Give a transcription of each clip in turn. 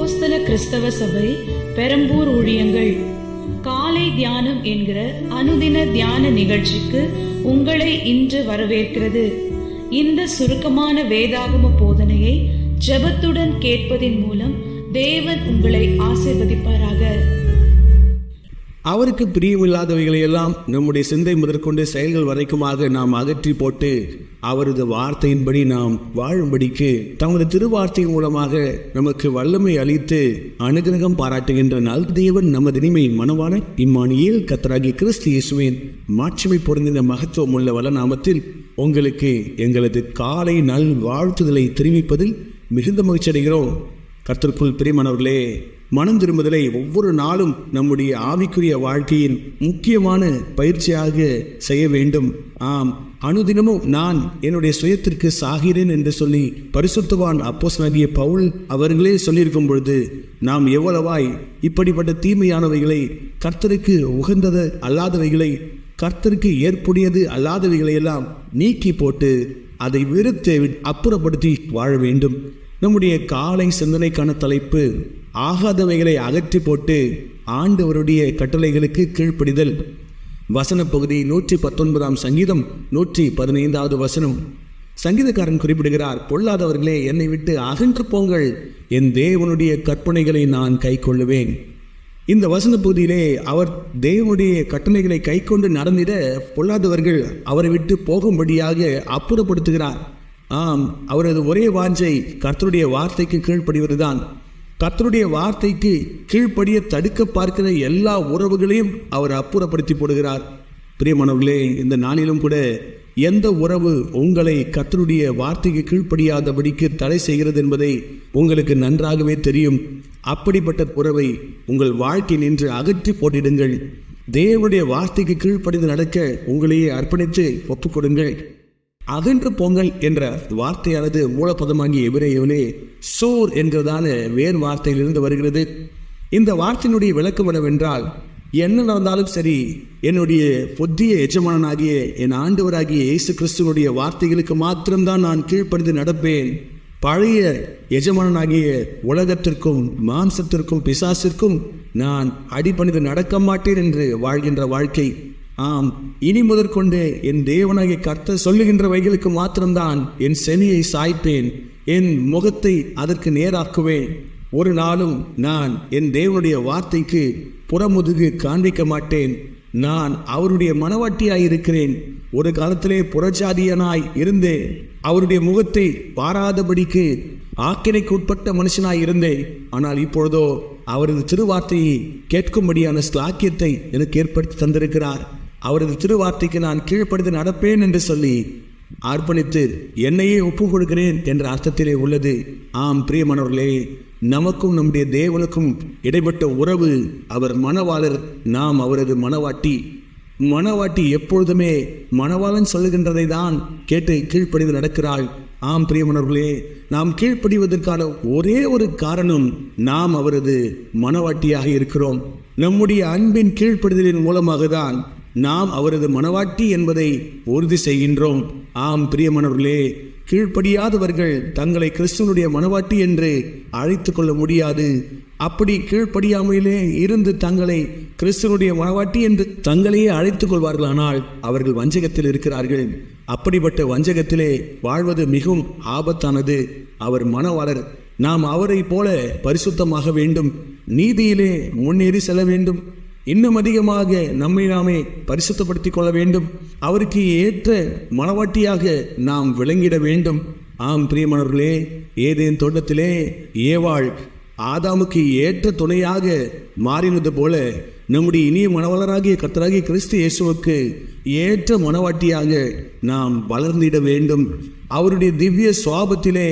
அப்போஸ்தல கிறிஸ்தவ சபை பெரம்பூர் ஊழியங்கள் காலை தியானம் என்கிற அனுதின தியான நிகழ்ச்சிக்கு உங்களை இன்று வரவேற்கிறது. இந்த சுருக்கமான வேதாகம போதனையை ஜெபத்துடன் கேட்பதின் மூலம் தேவன் உங்களை ஆசீர்வதிப்பாராக. அவருக்கு பிரியமில்லாதவைகளை எல்லாம் நம்முடைய சிந்தை முதற்கொண்டு செயல்கள் வரைக்குமாக நாம் அகற்றி போட்டு அவரது வார்த்தையின்படி நாம் வாழும்படிக்கு தமது திருவார்த்தையின் மூலமாக நமக்கு வல்லமை அளித்து அனுகிரகம் பாராட்டுகின்ற நல் தேவன் நமது இனிமை மனவான இம்மானுவேல் கர்த்தராகிய கிறிஸ்து இயேசுவின் மாட்சிமை பொருந்தின மகத்துவம் உள்ள வல்ல நாமத்தில் உங்களுக்கு எங்களது காலை நல் வாழ்த்துதலை தெரிவிப்பதில் மிகுந்த மகிழ்ச்சி அடைகிறோம். கர்த்தருக்குள் பிரியமானவர்களே, மனம் திரும்புதலை ஒவ்வொரு நாளும் நம்முடைய ஆவிக்குரிய வாழ்க்கையின் முக்கியமான பயிற்சியாக செய்ய வேண்டும். அனுதினமும் நான் என்னுடைய சுயத்திற்கு சாகிறேன் என்று சொல்லி பரிசுத்தவான் அப்போஸ்தலனாகிய பவுல் அவர்களே சொல்லியிருக்கும் பொழுது நாம் எவ்வளவாய் இப்படிப்பட்ட தீமையானவைகளை, கர்த்தருக்கு உகந்தது அல்லாதவைகளை, கர்த்தருக்கு ஏற்புடையது அல்லாதவைகளை எல்லாம் நீக்கி போட்டு அதை வெறுத்து அப்புறப்படுத்தி வாழ வேண்டும். நம்முடைய காலை சிந்தனைக்கான தலைப்பு ஆகாதவைகளை அகற்றி போட்டு ஆண்டவருடைய கட்டளைகளுக்கு கீழ்ப்படிதல். வசன பகுதி 119 சங்கீதம் 115 வசனம். சங்கீதக்காரன் குறிப்பிடுகிறார், பொல்லாதவர்களே என்னை விட்டு அகன்று போங்கள், என் தேவனுடைய கற்பனைகளை நான் கை கொள்ளுவேன். இந்த வசன பகுதியிலே அவர் தேவனுடைய கட்டளைகளை கை கொண்டு நடந்திட பொல்லாதவர்கள் அவரை விட்டு போகும்படியாக அப்புறப்படுத்துகிறார். அவரது ஒரே வாஞ்சை கர்த்தருடைய வார்த்தைக்கு கீழ்ப்படிவதுதான். கர்த்தருடைய வார்த்தைக்கு கீழ்ப்படிய தடுக்க பார்க்கிற எல்லா உறவுகளையும் அவர் அப்புறப்படுத்தி போடுகிறார். பிரியமானவர்களே, இந்த நாளிலும் கூட எந்த உறவு உங்களை கர்த்தருடைய வார்த்தைக்கு கீழ்ப்படியாதபடிக்கு தடை செய்கிறது என்பதை உங்களுக்கு நன்றாகவே தெரியும். அப்படிப்பட்ட உறவை உங்கள் வாழ்க்கை நின்று அகற்றி போட்டிடுங்கள். தேவனுடைய வார்த்தைக்கு கீழ்ப்படிந்து நடக்க உங்களையே அர்ப்பணித்து ஒப்புக்கொடுங்கள். அகன்று போங்கள் என்ற வார்த்தையானது மூலப்பதமாகிய எபிரேயத்திலே சோர் என்கிறதான வேறு வார்த்தையிலிருந்து வருகிறது. இந்த வார்த்தையினுடைய விளக்கம் என்னவென்றால், என்ன நடந்தாலும் சரி, என்னுடைய புதிய எஜமானனாகிய என் ஆண்டவராகிய இயேசு கிறிஸ்துவனுடைய வார்த்தைகளுக்கு மாத்திரம்தான் நான் கீழ்ப்படிந்து நடப்பேன். பழைய எஜமானனாகிய உலகத்திற்கும் மாம்சத்திற்கும் பிசாசிற்கும் நான் அடிபணிந்து நடக்க மாட்டேன் என்று வாழ்கின்ற வாழ்க்கை. இனி முதற்கொண்டு என் தேவனாகிய கர்த்தர் சொல்லுகின்றவைகளுக்கு மாத்திரம்தான் என் செவியை சாய்ப்பேன், என் முகத்தை அதற்கு நேராக்குவேன். ஒரு நாளும் நான் என் தேவனுடைய வார்த்தைக்கு புறமுதுகு காண்பிக்க மாட்டேன். நான் அவருடைய மனவாட்டியாயிருக்கிறேன். ஒரு காலத்திலே புறஜாதியனாய் இருந்தேன். அவருடைய முகத்தை பாராதபடிக்கு ஆக்கினைக்கு உட்பட்ட மனுஷனாய் இருந்தேன். ஆனால் இப்பொழுதோ அவரது திருவார்த்தையை கேட்கும்படியான ஸ்லாக்கியத்தை எனக்கு ஏற்படுத்தி தந்திருக்கிறார். அவரது திருவார்த்தைக்கு நான் கீழ்ப்படிந்து நடப்பேன் என்று சொல்லி அர்ப்பணித்து என்னையே ஒப்புக் கொடுக்கிறேன் என்ற அர்த்தத்திலே உள்ளது. பிரியமானவர்களே, நமக்கும் நம்முடைய தேவனுக்கும் இடைப்பட்ட உறவு அவர் மணவாளர், நாம் அவரது மணவாட்டி. மணவாட்டி எப்பொழுதுமே மணவாளன் சொல்லுகின்றதை தான் கேட்டு கீழ்ப்படிந்து நடக்கிறாள். பிரியமானவர்களே, நாம் கீழ்ப்படிவதற்கான ஒரே ஒரு காரணம், நாம் அவரது மணவாட்டியாக இருக்கிறோம். நம்முடைய அன்பின் கீழ்ப்படிதலின் மூலமாக தான் நாம் அவரது மணவாட்டி என்பதை உறுதி செய்கின்றோம். பிரியமானவர்களே, கீழ்ப்படியாதவர்கள் தங்களை கிறிஸ்துவனுடைய மணவாட்டி என்று அழைத்து கொள்ள முடியாது. அப்படி கீழ்ப்படியாமலே இருந்து தங்களை கிறிஸ்துவனுடைய மணவாட்டி என்று தங்களையே அழைத்துக் கொள்வார்களானால் அவர்கள் வஞ்சகத்தில் இருக்கிறார்கள். அப்படிப்பட்ட வஞ்சகத்திலே வாழ்வது மிகவும் ஆபத்தானது. அவர் மணவாளர். நாம் அவரை போல பரிசுத்தமாக வேண்டும், நீதியிலே முன்னேறி செல்ல வேண்டும், இன்னும் அதிகமாக நம்மை நாமே பரிசுத்தப்படுத்திக் கொள்ள வேண்டும். அவருக்கு ஏற்ற மணவாட்டியாக நாம் விளங்கிட வேண்டும். பிரியமானவர்களே, ஏதேன் தோட்டத்திலே ஏவாள் ஆதாமுக்கு ஏற்ற துணையாக மாறினது போல நம்முடைய இனிய மணவாளராகிய கர்த்தராகிய கிறிஸ்து இயேசுவுக்கு ஏற்ற மணவாட்டியாக நாம் வளர்ந்திட வேண்டும். அவருடைய திவ்ய சுவாபத்திலே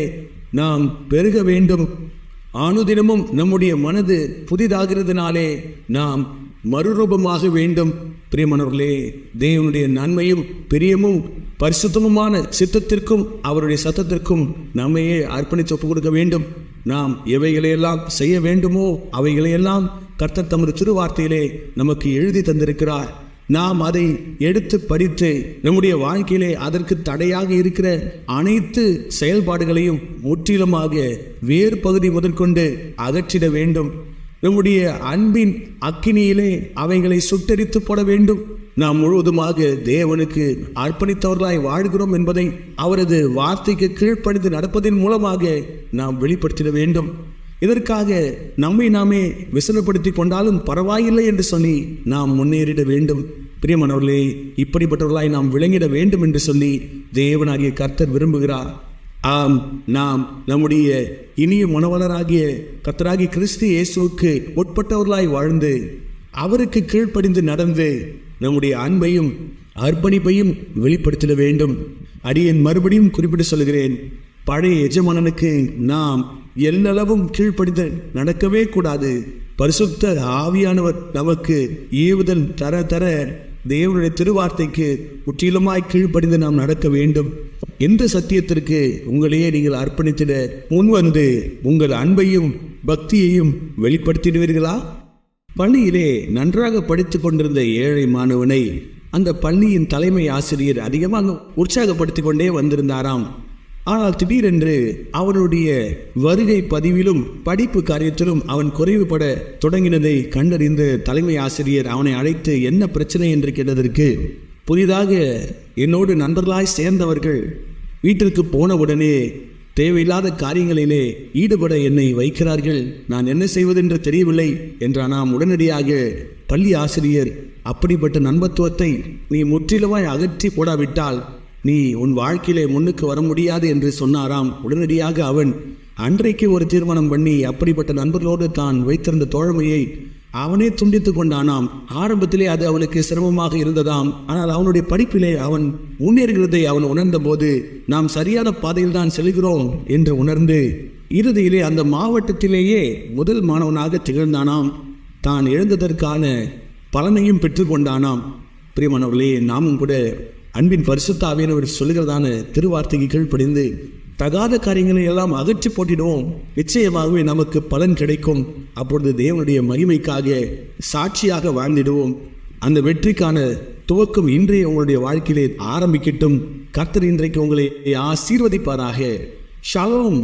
நாம் பெருக வேண்டும். அனுதினமும் நம்முடைய மனது புதிதாகிறதுனாலே நாம் மறுரூபமாக வேண்டும். பிரியமானவர்களே, தேவனுடைய நன்மையும் பிரியமும் பரிசுத்தமுமான சித்தத்திற்கும் அவருடைய சத்தத்திற்கும் நம்மையே அர்ப்பணித்து ஒப்புக் கொடுக்க வேண்டும். நாம் எவைகளையெல்லாம் செய்ய வேண்டுமோ அவைகளையெல்லாம் கர்த்தர் தமது திருவார்த்தையிலே நமக்கு எழுதி தந்திருக்கிறார். நாம் அதை எடுத்து படித்து நம்முடைய வாழ்க்கையிலே அதற்கு தடையாக இருக்கிற அனைத்து செயல்பாடுகளையும் முற்றிலுமாக வேறு பகுதி முதற்கொண்டு அகற்றிட வேண்டும். நம்முடைய அன்பின் அக்கினியிலே அவைகளை சுட்டெரித்து போட வேண்டும். நாம் முழுவதுமாக தேவனுக்கு அர்ப்பணித்தவர்களாய் வாழ்கிறோம் என்பதை அவரது வார்த்தைக்கு கீழ்ப்படிந்து நடப்பதன் மூலமாக நாம் வெளிப்படுத்திட வேண்டும். இதற்காக நம்மை நாமே விசனப்படுத்தி கொண்டாலும் பரவாயில்லை என்று சொல்லி நாம் முன்னேறிட வேண்டும். பிரியமானவர்களே, இப்படிப்பட்டவர்களாய் நாம் விளங்கிட வேண்டும் என்று சொல்லி தேவனாகிய கர்த்தர் விரும்புகிறார். ஆம், நாம் நம்முடைய இனிய மனவளராகிய கர்த்தராகிய கிறிஸ்து இயேசுவுக்கு உட்பட்டவர்களாய் வாழ்ந்து அவருக்கு கீழ்ப்படிந்து நடந்து நம்முடைய அன்பையும் அர்ப்பணிப்பையும் வெளிப்படுத்திட வேண்டும். அடியேன் மறுபடியும் குறிப்பிட்டு சொல்கிறேன், பழைய எஜமானனுக்கு நாம் எல்லளவும் கீழ்ப்படிந்து நடக்கவே கூடாது. பரிசுத்த ஆவியானவர் நமக்கு ஏவுதல் தர தர தேவனுடைய திருவார்த்தைக்கு முற்றிலுமாய் கீழ்ப்படிந்து நாம் நடக்க வேண்டும். எந்த சத்தியத்திற்கு உங்களையே நீங்கள் அர்ப்பணித்திட முன்வந்து உங்கள் அன்பையும் பக்தியையும் வெளிப்படுத்திடுவீர்களா? பள்ளியிலே நன்றாக படித்து கொண்டிருந்த ஏழை மாணவனை அந்த பள்ளியின் தலைமை ஆசிரியர் அதிகமாக உற்சாகப்படுத்தி கொண்டே வந்திருந்தாராம். ஆனால் திடீரென்று அவனுடைய வருகை பதிவிலும் படிப்பு காரியத்திலும் அவன் குறைவுபட தொடங்கினதை கண்டறிந்து தலைமை ஆசிரியர் அவனை அழைத்து என்ன பிரச்சனை என்று கேட்டதற்கு, புதிதாக என்னோடு நண்பர்களாய் சேர்ந்தவர்கள் வீட்டிற்கு போனவுடனே தேவையில்லாத காரியங்களிலே ஈடுபட என்னை வைக்கிறார்கள், நான் என்ன செய்வதென்று தெரியவில்லை என்றானாம். உடனடியாக பள்ளி ஆசிரியர், அப்படிப்பட்ட நண்பத்துவத்தை நீ முற்றிலுமாய் அகற்றி போடாவிட்டால் நீ உன் வாழ்க்கையிலே முன்னுக்கு வர முடியாது என்று சொன்னாராம். உடனடியாக அவன் அன்றைக்கு ஒரு தீர்மானம் பண்ணி அப்படிப்பட்ட நண்பர்களோடு தான் வைத்திருந்த தோழமையை அவனே துண்டித்து கொண்டானாம். ஆரம்பத்திலே அது அவனுக்கு சிரமமாக இருந்ததாம். ஆனால் அவனுடைய படிப்பிலே அவன் முன்னேறுகிறதை அவன் உணர்ந்த போது நாம் சரியான பாதையில் தான் செல்கிறோம் என்று உணர்ந்து இறுதியிலே அந்த மாவட்டத்திலேயே முதல் மாணவனாக திகழ்ந்தானாம். தான் எழுந்ததற்கான பலனையும் பெற்றுக்கொண்டானாம். பிரியமானவர்களே, நாமும் கூட அன்பின் பரிசுத்த ஆவியானவர் சொல்லுகிறதான திருவார்த்தைக்கு கீழ்ப்படிந்து தகாத காரியங்களை எல்லாம் அகற்றி போட்டிடுவோம். நிச்சயமாகவே நமக்கு பலன் கிடைக்கும். அப்பொழுது தேவனுடைய மகிமைக்காக சாட்சியாக வாழ்ந்திடுவோம். அந்த வெற்றிக்கான துவக்கம் இன்றைய உங்களுடைய வாழ்க்கையிலே ஆரம்பிக்கட்டும். கர்த்தர் இன்றைக்கு உங்களை ஆசீர்வதிப்பாராக. ஷாலோம்.